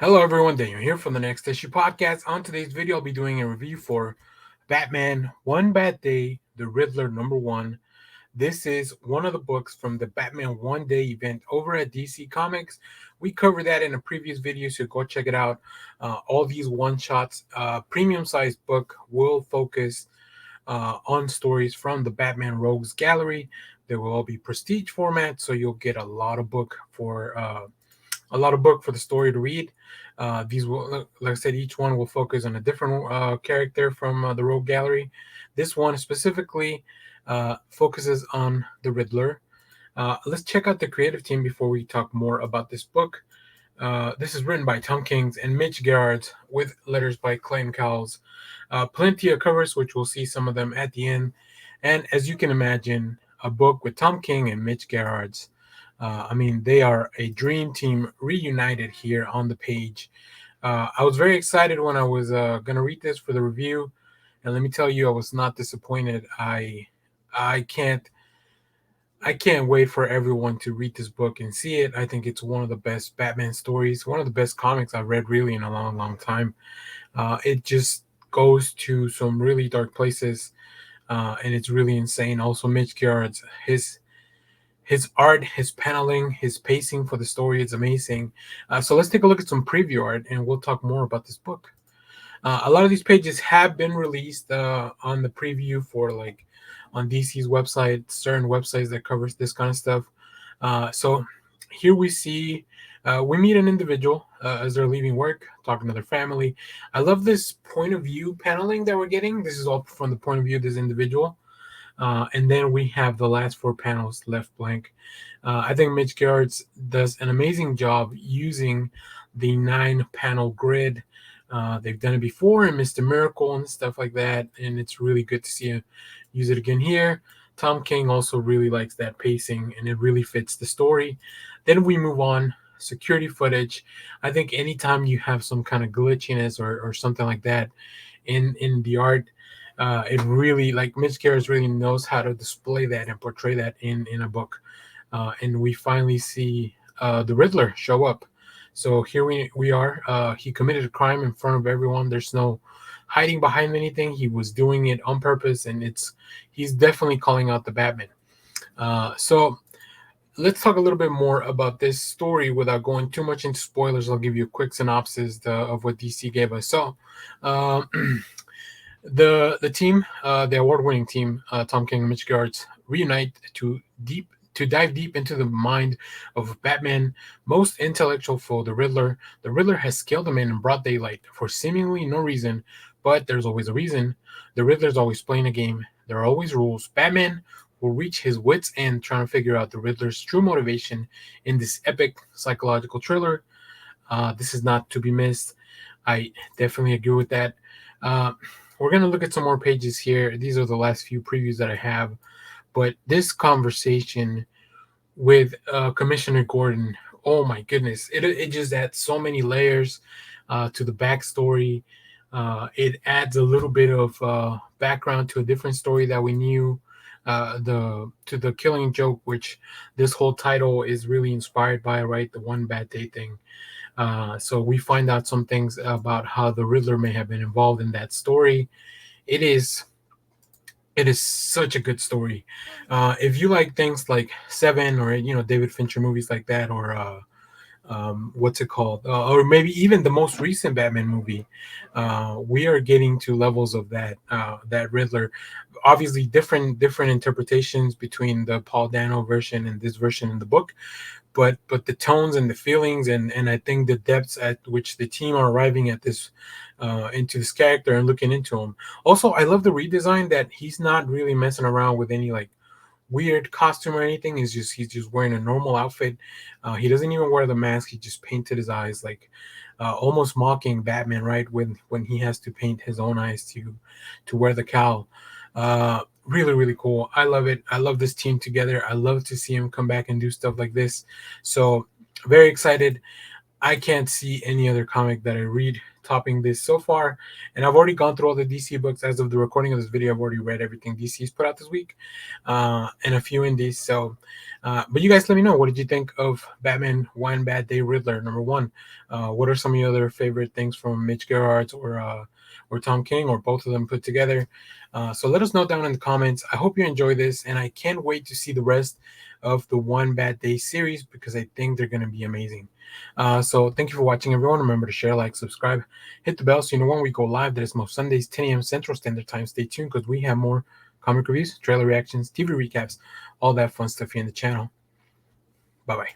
Hello, everyone. Daniel here from the Next Issue Podcast. On today's video, I'll be doing a review for Batman One Bad Day, The Riddler #1. This is one of the books from the Batman One Day event over at DC Comics. We covered that in a previous video, so go check it out. All these one shots, premium sized book will focus on stories from the Batman Rogues Gallery. They will all be prestige format, so you'll get a lot of book for the story to read. These will, like I said, each one will focus on a different character from the Rogue Gallery. This one specifically focuses on the Riddler. Let's check out the creative team before we talk more about this book. This is written by Tom Kings and Mitch Gerards with letters by Clayton Cowles. Plenty of covers, which we'll see some of them at the end. And as you can imagine, a book with Tom King and Mitch Gerards. They are a dream team reunited here on the page. I was very excited when I was going to read this for the review, and let me tell you, I was not disappointed. I can't wait for everyone to read this book and see it. I think it's one of the best Batman stories, one of the best comics I've read really in a long, long time. It just goes to some really dark places, and it's really insane. Also, Mitch Gerards, his art, his paneling, his pacing for the story is amazing. So let's take a look at some preview art, and we'll talk more about this book. A lot of these pages have been released on the preview for like on DC's website, certain websites that covers this kind of stuff. So here we meet an individual as they're leaving work, talking to their family. I love this point of view paneling that we're getting. This is all from the point of view of this individual. And then we have the last four panels left blank. I think Mitch Gerards does an amazing job using the 9-panel grid. They've done it before in Mr. Miracle and stuff like that, and it's really good to see him use it again here. Tom King also really likes that pacing, and it really fits the story. Then we move on. Security footage. I think anytime you have some kind of glitchiness or something like that in the art, it really, like, Mitch Gerards really knows how to display that and portray that in a book. And we finally see the Riddler show up. So here we are. He committed a crime in front of everyone. There's no hiding behind anything. He was doing it on purpose, and he's definitely calling out the Batman. So let's talk a little bit more about this story without going too much into spoilers. I'll give you a quick synopsis of what DC gave us. So um, the team, the award-winning team, Tom King and Mitch Gerards, reunite to dive deep into the mind of Batman most intellectual foe, the Riddler. The Riddler has killed a man in broad daylight for seemingly no reason, but there's always a reason. The Riddler's always playing a game. There are always rules. Batman will reach his wits' end trying to figure out the Riddler's true motivation in this epic psychological thriller. This is not to be missed. I definitely agree with that. Uh, we're going to look at some more pages here. These are the last few previews that I have. But this conversation with Commissioner Gordon, oh my goodness, it just adds so many layers to the backstory. It adds a little bit of background to a different story that we knew. The Killing Joke, which this whole title is really inspired by, right? The One Bad Day thing. So we find out some things about how the Riddler may have been involved in that story. It is such a good story. If you like things like Seven or David Fincher movies like that, or what's it called, or maybe even the most recent Batman movie, we are getting to levels of that Riddler. Obviously, different interpretations between the Paul Dano version and this version in the book, but the tones and the feelings and I think the depths at which the team are arriving at this into this character and looking into him. Also, I love the redesign that he's not really messing around with any like weird costume or anything. He's just wearing a normal outfit. He doesn't even wear the mask. He just painted his eyes, like almost mocking Batman, right? When he has to paint his own eyes to wear the cowl. Really, really cool. I love it. I love this team together. I love to see him come back and do stuff like this. So very excited. I can't see any other comic that I read topping this so far. And I've already gone through all the DC books as of the recording of this video. I've already read everything DC's put out this week, and a few indies. So, but you guys let me know, what did you think of Batman One Bad Day Riddler #1? What are some of your other favorite things from Mitch Gerards or Tom King, or both of them put together? So let us know down in the comments. I hope you enjoy this, and I can't wait to see the rest of the One Bad Day series, because I think they're going to be amazing. So thank you for watching, everyone. Remember to share, like, subscribe, hit the bell so you know when we go live. That is most Sundays, 10 a.m. Central Standard Time. Stay tuned, because we have more comic reviews, trailer reactions, TV recaps, all that fun stuff here in the channel. Bye-bye.